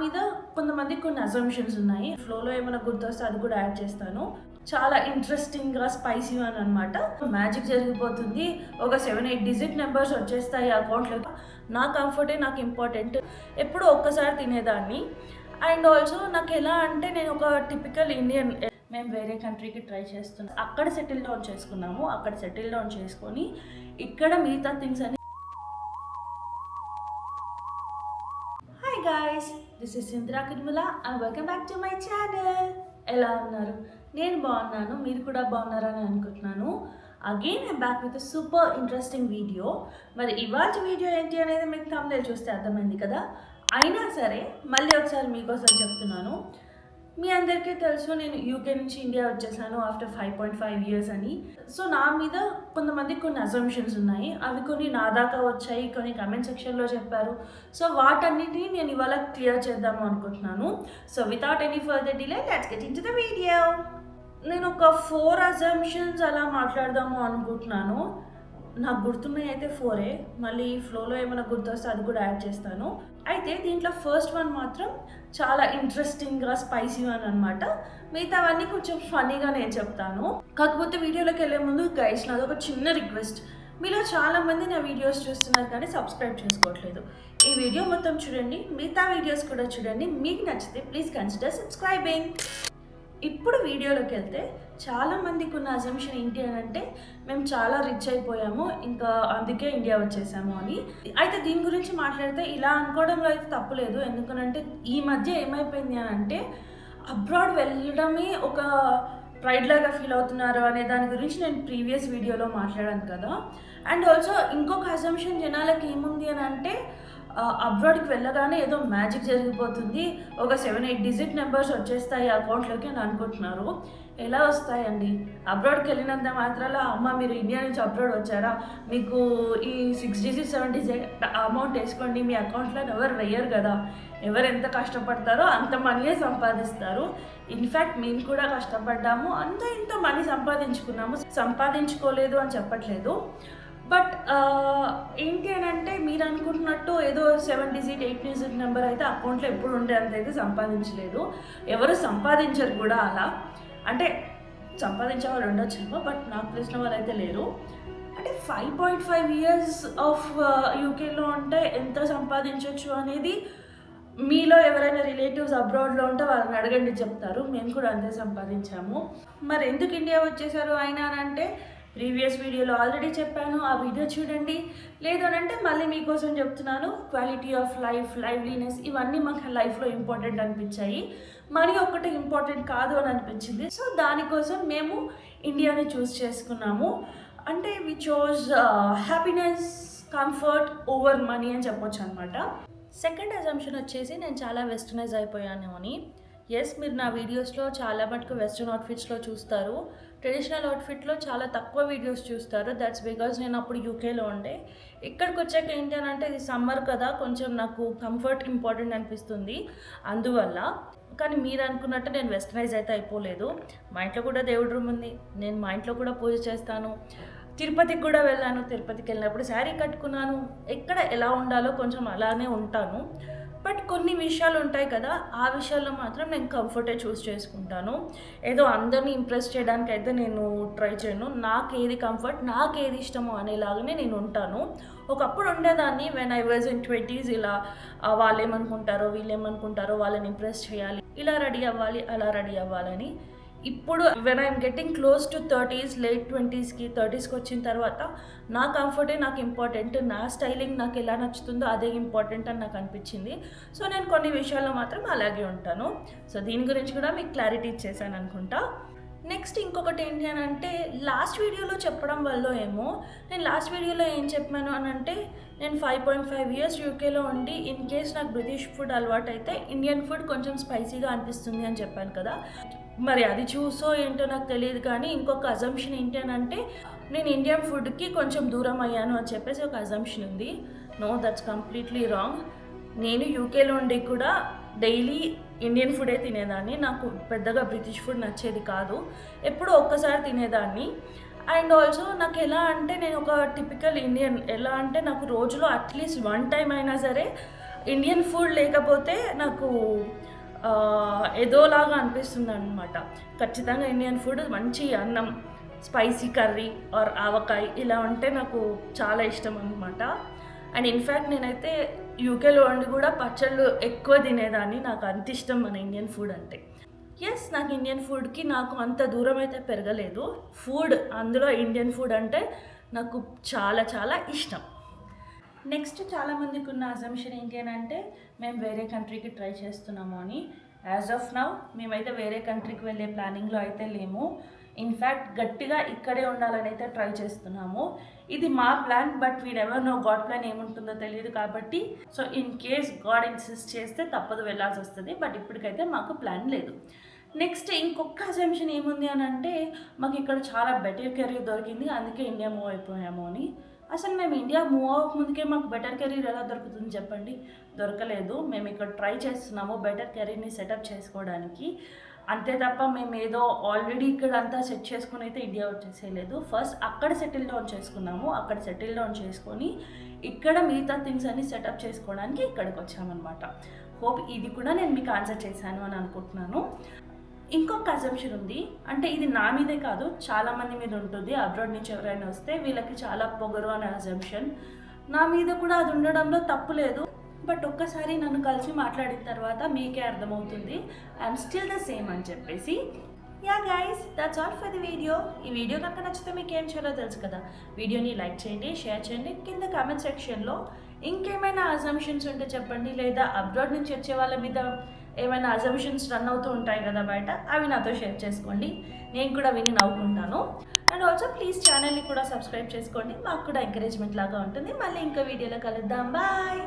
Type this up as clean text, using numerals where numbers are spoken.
మీద కొంతమంది కొన్ని అజంప్షన్స్ ఉన్నాయి. ఫ్లోలో ఏమైనా గుర్తొస్తే అది కూడా యాడ్ చేస్తాను. చాలా ఇంట్రెస్టింగ్గా స్పైసీ అని అనమాట. మ్యాజిక్ జరిగిపోతుంది. ఒక 7-8 డిజిట్ నెంబర్స్ వచ్చేస్తాయి అకౌంట్లో. నా కంఫర్టే నాకు ఇంపార్టెంట్. ఎప్పుడు ఒక్కసారి తినేదాన్ని. అండ్ ఆల్సో నాకు ఎలా అంటే నేను ఒక టిపికల్ ఇండియన్. మేము వేరే కంట్రీకి ట్రై చేస్తున్నాం. అక్కడ సెటిల్ డౌన్ చేసుకున్నాము. అక్కడ సెటిల్ డౌన్ చేసుకొని ఇక్కడ మిగతా థింగ్స్ అని. Hi guys, this is Sindra Kirmala and welcome back to my channel. ఎలా ఉన్నారు? నేను బాగున్నాను, మీరు కూడా బాగున్నారని అనుకుంటున్నాను. Again I'm back with super interesting video. మరి ఇవాళ వీడియో ఏంటి అనేది మీకు థంబ్నెయిల్ చూస్తే అర్థమైంది కదా. అయినా సరే మళ్ళీ ఒకసారి మీకోసం చెప్తున్నాను. మీ అందరికీ తెలుసు నేను యూకే నుంచి ఇండియా వచ్చేసాను ఆఫ్టర్ 5.5 years అని. సో నా మీద కొంతమంది కొన్ని అజంప్షన్స్ ఉన్నాయి. అవి కొన్ని నా దాకా వచ్చాయి, కొన్ని కమెంట్ సెక్షన్లో చెప్పారు. సో వాటన్నిటిని నేను ఇవాళ క్లియర్ చేద్దాము అనుకుంటున్నాను. So without any further delay let's get into the video. నేను ఒక 4 అజంప్షన్స్ అలా మాట్లాడదాము అనుకుంటున్నాను. నాకు గుర్తున్నాయి అయితే 4. మళ్ళీ ఫ్లోలో ఏమైనా గుర్తొస్తే అది కూడా యాడ్ చేస్తాను. అయితే దీంట్లో ఫస్ట్ వన్ మాత్రం చాలా ఇంట్రెస్టింగ్గా స్పైసీ అని అనమాట. మిగతావన్నీ కొంచెం ఫన్నీగా నేను చెప్తాను. కాకపోతే వీడియోలోకి వెళ్ళే ముందు గైస్ నాది ఒక చిన్న రిక్వెస్ట్. మీలో చాలామంది నా వీడియోస్ చూస్తున్నారు కానీ సబ్స్క్రైబ్ చేసుకోవట్లేదు. ఈ వీడియో మొత్తం చూడండి, మిగతా వీడియోస్ కూడా చూడండి. మీకు నచ్చితే ప్లీజ్ కన్సిడర్ సబ్స్క్రైబింగ్. ఇప్పుడు వీడియోలోకి వెళ్తే చాలామందికి ఉన్న అజంప్షన్ ఏంటి అని అంటే మేము చాలా రిచ్ అయిపోయాము, ఇంకా అందుకే ఇండియా వచ్చేసాము అని. అయితే దీని గురించి మాట్లాడితే ఇలా అనుకోవడంలో అయితే తప్పులేదు. ఎందుకనంటే ఈ మధ్య ఏమైపోయింది అని అంటే అబ్రాడ్ వెళ్ళడమే ఒక ప్రైడ్ లాగా ఫీల్ అవుతున్నారు అనే దాని గురించి నేను ప్రీవియస్ వీడియోలో మాట్లాడాను కదా. అండ్ ఆల్సో ఇంకొక అజంప్షన్ జనాలకి ఏముంది అని అంటే అబ్రాడ్కి వెళ్ళగానే ఏదో మ్యాజిక్ జరిగిపోతుంది, ఒక 7-8 డిజిట్ నెంబర్స్ వచ్చేస్తాయి అకౌంట్లోకి అని అనుకుంటున్నారు. ఎలా వస్తాయండి? అబ్రాడ్కి వెళ్ళినంత మాత్రాల అమ్మ మీరు ఇండియా నుంచి అబ్రాడ్ వచ్చారా, మీకు ఈ 6 digit 7 digit అమౌంట్ వేసుకోండి మీ అకౌంట్లో ఎవరు వేయరు కదా. ఎవరు ఎంత కష్టపడతారో అంత మనీయే సంపాదిస్తారు. ఇన్ఫ్యాక్ట్ మేము కూడా కష్టపడ్డాము, అంత ఇంత మనీ సంపాదించుకున్నాము. సంపాదించుకోలేదు అని చెప్పట్లేదు. బట్ ఏంటి అని అంటే మీరు అనుకుంటున్నట్టు ఏదో 7 digit 8 digit నెంబర్ అయితే అకౌంట్లో ఎప్పుడు ఉండే అంత అయితే సంపాదించలేదు. ఎవరు సంపాదించరు కూడా అలా. అంటే సంపాదించే వాళ్ళు ఉండొచ్చేమో, బట్ నాకు తెలిసిన వాళ్ళు అయితే లేరు. అంటే 5.5 years ఆఫ్ యూకేలో ఉంటే ఎంత సంపాదించవచ్చు అనేది మీలో ఎవరైనా రిలేటివ్స్ అబ్రాడ్లో ఉంటే వాళ్ళని అడగండి, చెప్తారు. మేము కూడా అంతే సంపాదించాము. మరి ఎందుకు ఇండియా వచ్చేసారు అయినా అని అంటే ప్రీవియస్ వీడియోలో ఆల్రెడీ చెప్పాను, ఆ వీడియో చూడండి. లేదు అని అంటే మళ్ళీ మీకోసం చెప్తున్నాను. క్వాలిటీ ఆఫ్ లైఫ్, లైవ్లీనెస్ ఇవన్నీ మాకు లైఫ్లో ఇంపార్టెంట్ అనిపించాయి. మనీ ఒక్కటే ఇంపార్టెంట్ కాదు అని అనిపించింది. సో దానికోసం మేము ఇండియాని చూస్ చేసుకున్నాము. అంటే we chose happiness, comfort over money అని చెప్పొచ్చు అనమాట. సెకండ్ అజంప్షన్ వచ్చేసి నేను చాలా వెస్టర్నైజ్ అయిపోయాను అని. ఎస్, మీరు నా వీడియోస్లో చాలా మటుకు వెస్ట్రన్ అవుట్ఫిట్స్లో చూస్తారు. ట్రెడిషనల్ అవుట్ఫిట్లో చాలా తక్కువ వీడియోస్ చూస్తారు. దట్స్ బికాజ్ నేను అప్పుడు యూకేలో ఉండే. ఇక్కడికి వచ్చాక ఏంటి అని అంటే ఇది సమ్మర్ కదా, కొంచెం నాకు కంఫర్ట్ ఇంపార్టెంట్ అనిపిస్తుంది అందువల్ల. కానీ మీరు అనుకున్నట్టు నేను వెస్టర్నైజ్ అయితే అయిపోలేదు. మా ఇంట్లో కూడా దేవుడి రూమ్ ఉంది, నేను మా ఇంట్లో కూడా పూజ చేస్తాను. తిరుపతికి కూడా వెళ్ళాను. తిరుపతికి వెళ్ళినప్పుడు శారీ కట్టుకున్నాను. ఎక్కడ ఎలా ఉండాలో కొంచెం అలానే ఉంటాను. బట్ కొన్ని విషయాలు ఉంటాయి కదా, ఆ విషయాల్లో మాత్రం నేను కంఫర్టే చూస్ చేసుకుంటాను. ఏదో అందరినీ ఇంప్రెస్ చేయడానికి అయితే నేను ట్రై చేయను. నాకు ఏది కంఫర్ట్, నాకు ఏది ఇష్టమో అనేలాగానే నేను ఉంటాను. ఒకప్పుడు ఉండేదాన్ని when I was in 20s. ఇలా వాళ్ళు ఏమనుకుంటారో వీళ్ళు ఏమనుకుంటారో వాళ్ళని ఇంప్రెస్ చేయాలి, ఇలా రెడీ అవ్వాలి అలా రెడీ అవ్వాలని. ఇప్పుడు when I'm getting close to 30s, late 20sకి 30sకి వచ్చిన తర్వాత నా కంఫర్టే నాకు ఇంపార్టెంట్. నా స్టైలింగ్ నాకు ఎలా నచ్చుతుందో అదే ఇంపార్టెంట్ అని నాకు అనిపించింది. సో నేను కొన్ని విషయాల్లో మాత్రం అలాగే ఉంటాను. సో దీని గురించి కూడా మీకు క్లారిటీ ఇచ్చేసాను అనుకుంటా. నెక్స్ట్ ఇంకొకటి ఏంటి అని అంటే లాస్ట్ వీడియోలో చెప్పడం వల్ల ఏమో, నేను లాస్ట్ వీడియోలో ఏం చెప్పాను అని అంటే నేను 5.5 years యూకేలో ఉండి ఇన్ కేస్ నాకు బ్రిటిష్ ఫుడ్ అలవాటు అయితే ఇండియన్ ఫుడ్ కొంచెం స్పైసీగా అనిపిస్తుంది అని చెప్పాను కదా. మరి అది చూసో ఏంటో నాకు తెలియదు. కానీ ఇంకొక అజంప్షన్ ఏంటి అని అంటే నేను ఇండియన్ ఫుడ్కి కొంచెం దూరం అయ్యాను అని చెప్పేసి ఒక అజంప్షన్ ఉంది. No, that's completely wrong. నేను యూకేలో ఉండి కూడా డైలీ ఇండియన్ ఫుడే తినేదాన్ని. నాకు పెద్దగా బ్రిటిష్ ఫుడ్ నచ్చేది కాదు, ఎప్పుడో ఒక్కసారి తినేదాన్ని. అండ్ ఆల్సో నాకు ఎలా అంటే నేను ఒక టిపికల్ ఇండియన్. ఎలా అంటే నాకు రోజులో అట్లీస్ట్ 1 time అయినా సరే ఇండియన్ ఫుడ్ లేకపోతే నాకు ఏదోలాగా అనిపిస్తుంది అనమాట. ఖచ్చితంగా ఇండియన్ ఫుడ్ మంచి అన్నం, స్పైసీ కర్రీ ఆర్ ఆవకాయ ఇలా ఉంటే నాకు చాలా ఇష్టం అనమాట. అండ్ ఇన్ఫ్యాక్ట్ నేనైతే యూకేలో ఉండి కూడా పచ్చళ్ళు ఎక్కువ తినేదాన్ని. నాకు అంత ఇష్టం మన ఇండియన్ ఫుడ్ అంటే. ఎస్, నాకు ఇండియన్ ఫుడ్కి నాకు అంత దూరం అయితే పెరగలేదు. ఫుడ్, అందులో ఇండియన్ ఫుడ్ అంటే నాకు చాలా చాలా ఇష్టం. నెక్స్ట్ చాలామందికి ఉన్న అజంప్షన్ ఏంటి అని అంటే మేము వేరే కంట్రీకి ట్రై చేస్తున్నాము అని. యాజ్ ఆఫ్ నౌ మేమైతే వేరే కంట్రీకి వెళ్ళే ప్లానింగ్లో అయితే లేము. ఇన్ఫ్యాక్ట్ గట్టిగా ఇక్కడే ఉండాలని అయితే ట్రై చేస్తున్నాము. ఇది మా plan, but we never know God plan ఏముంటుందో తెలియదు కాబట్టి. So in case God insist చేస్తే తప్పదు వెళ్ళాల్సి వస్తుంది. బట్ ఇప్పటికైతే మాకు ప్లాన్ లేదు. నెక్స్ట్ ఇంకొక అజంప్షన్ ఏముంది అని అంటే మాకు ఇక్కడ చాలా బెటర్ కెరీర్ దొరికింది, అందుకే ఇండియా మూవ్ అయిపోయాము అని. అసలు మేము ఇండియా మూవ్ అవ్వక ముందుకే మాకు బెటర్ కెరీర్ ఎలా దొరుకుతుంది చెప్పండి? దొరకలేదు. మేము ఇక్కడ ట్రై చేస్తున్నాము బెటర్ కెరీర్ని సెటప్ చేసుకోవడానికి. అంతే తప్ప మేము ఏదో ఆల్రెడీ ఇక్కడ అంతా సెట్ చేసుకుని అయితే ఇండియా వచ్చేసేయలేదు. ఫస్ట్ అక్కడ సెటిల్ డౌన్ చేసుకున్నాము. అక్కడ సెటిల్ డౌన్ చేసుకొని ఇక్కడ మిగతా థింగ్స్ అన్ని సెటప్ చేసుకోవడానికి ఇక్కడికి వచ్చామన్నమాట. హోప్ ఇది కూడా నేను మీకు ఆన్సర్ చేశాను అని అనుకుంటున్నాను. ఇంకొక అజంప్షన్ ఉంది, అంటే ఇది నా మీదే కాదు చాలామంది మీద ఉంటుంది. అబ్రాడ్ నుంచి ఎవరైనా వస్తే వీళ్ళకి చాలా పొగరు అనే అజంప్షన్. నా మీద కూడా అది ఉండడంలో తప్పు లేదు. బట్ ఒక్కసారి నన్ను కలిసి మాట్లాడిన తర్వాత మీకే అర్థమవుతుంది ఐఎమ్ స్టిల్ ద సేమ్ అని చెప్పేసి. Yeah guys, that's all for the video. ఈ వీడియో కనుక నచ్చితే మీకు ఏం చేయాలో తెలుసు కదా. వీడియోని లైక్ చేయండి, షేర్ చేయండి. కింద కామెంట్ సెక్షన్లో ఇంకేమైనా అజంప్షన్స్ ఉంటే చెప్పండి, లేదా అబ్రాడ్ నుంచి వచ్చే వాళ్ళ మీద ఏమైనా అజంప్షన్స్ రన్ అవుతూ ఉంటాయి కదా బయట, అవి నాతో షేర్ చేసుకోండి. నేను కూడా విని నవ్వుకుంటాను. అండ్ ఆల్సో ప్లీజ్ ఛానల్ని కూడా సబ్స్క్రైబ్ చేసుకోండి, మాకు కూడా ఎంకరేజ్మెంట్ లాగా ఉంటుంది. మళ్ళీ ఇంకో వీడియోలో కలుద్దాం. బాయ్.